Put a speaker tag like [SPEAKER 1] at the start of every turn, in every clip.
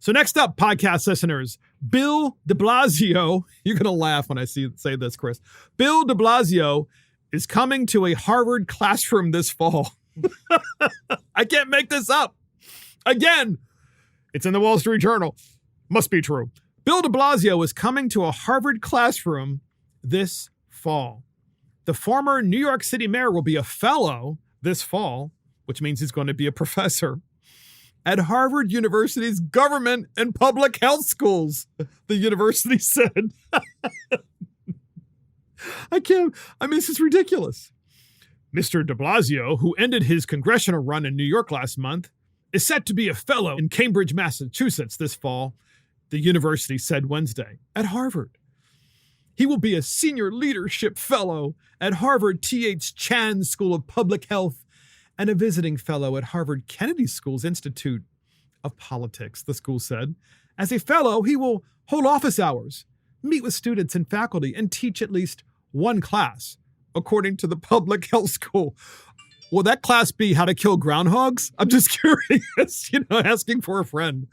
[SPEAKER 1] So next up, podcast listeners, Bill de Blasio, you're going to laugh when I say this, Chris. Bill de Blasio is coming to a Harvard classroom this fall. I can't make this up. Again, it's in the Wall Street Journal. Must be true. Bill de Blasio is coming to a Harvard classroom this fall. The former New York City mayor will be a fellow this fall, which means he's going to be a professor at Harvard University's government and public health schools, the university said. This is ridiculous. Mr. de Blasio, who ended his congressional run in New York last month, is set to be a fellow in Cambridge, Massachusetts this fall, the university said Wednesday, at Harvard. He will be a senior leadership fellow at Harvard T.H. Chan School of Public Health and a visiting fellow at Harvard Kennedy School's Institute of Politics, the school said. As a fellow, he will hold office hours, meet with students and faculty, and teach at least one class, according to the public health school. Will that class be how to kill groundhogs? I'm just curious, asking for a friend.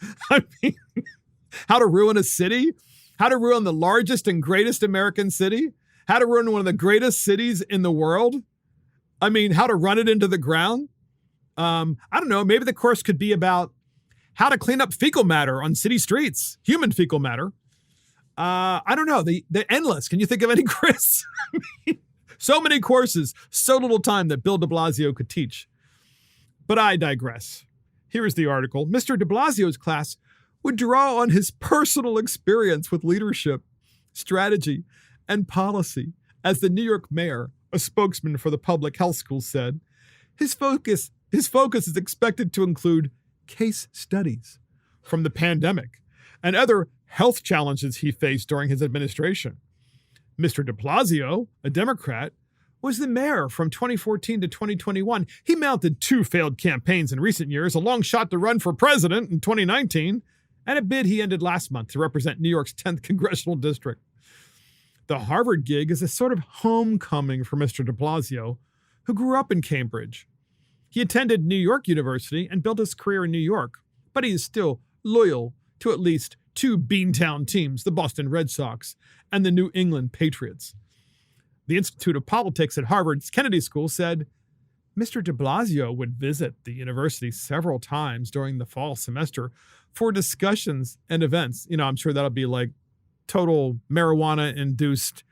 [SPEAKER 1] How to ruin a city? How to ruin the largest and greatest American city? How to ruin one of the greatest cities in the world? How to run it into the ground? I don't know. Maybe the course could be about how to clean up fecal matter on city streets, human fecal matter. I don't know. They're endless. Can you think of any, Chris? So many courses, so little time that Bill de Blasio could teach. But I digress. Here is the article. Mr. de Blasio's class would draw on his personal experience with leadership, strategy, and policy as the New York mayor, a spokesman for the public health school said. His focus is expected to include case studies from the pandemic and other health challenges he faced during his administration. Mr. de Blasio, a Democrat, was the mayor from 2014 to 2021. He mounted 2 failed campaigns in recent years, a long shot to run for president in 2019, and a bid he ended last month to represent New York's 10th congressional district. The Harvard gig is a sort of homecoming for Mr. de Blasio, who grew up in Cambridge. He attended New York University and built his career in New York, but he is still loyal to at least 2 Beantown teams, the Boston Red Sox and the New England Patriots. The Institute of Politics at Harvard's Kennedy School said Mr. de Blasio would visit the university several times during the fall semester for discussions and events. I'm sure that'll be like total marijuana-induced,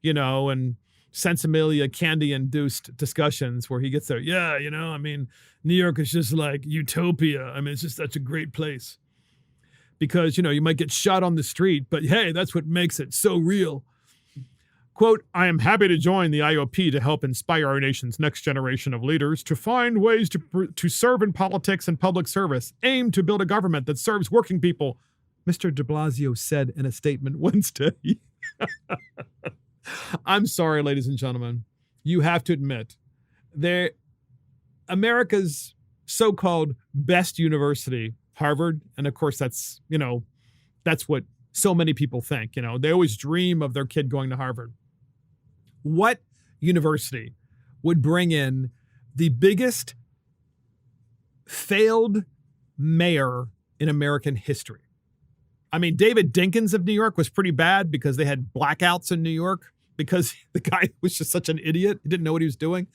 [SPEAKER 1] and Sensimilia candy-induced discussions where he gets there. Yeah, New York is just like utopia. It's just such a great place. Because, you might get shot on the street, but hey, that's what makes it so real. Quote, I am happy to join the IOP to help inspire our nation's next generation of leaders to find ways to serve in politics and public service, aim to build a government that serves working people, Mr. de Blasio said in a statement Wednesday. I'm sorry, ladies and gentlemen. You have to admit, America's so-called best university, Harvard, and of course that's what so many people think. They always dream of their kid going to Harvard. What university would bring in the biggest failed mayor in American history? David Dinkins of New York was pretty bad because they had blackouts in New York because the guy was just such an idiot. He didn't know what he was doing.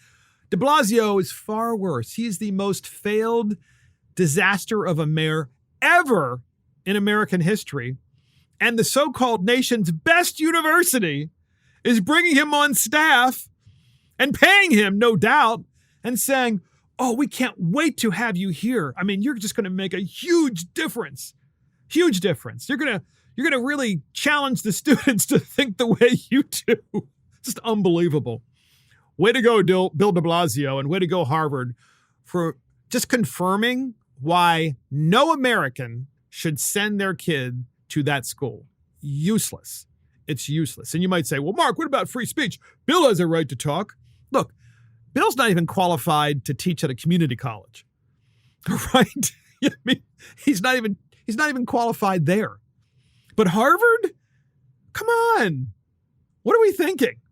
[SPEAKER 1] De Blasio is far worse. He's the most failed disaster of a mayor ever in American history. And the so-called nation's best university is bringing him on staff and paying him, no doubt, and saying, oh, we can't wait to have you here. You're just going to make a huge difference. Huge difference. You're going to really challenge the students to think the way you do. Just unbelievable. Way to go, Bill de Blasio, and way to go, Harvard, for just confirming why no American should send their kid to that school. Useless. It's useless. And you might say, well, Mark, what about free speech? Bill has a right to talk. Look, Bill's not even qualified to teach at a community college. Right? He's not even qualified there. But Harvard? Come on. What are we thinking?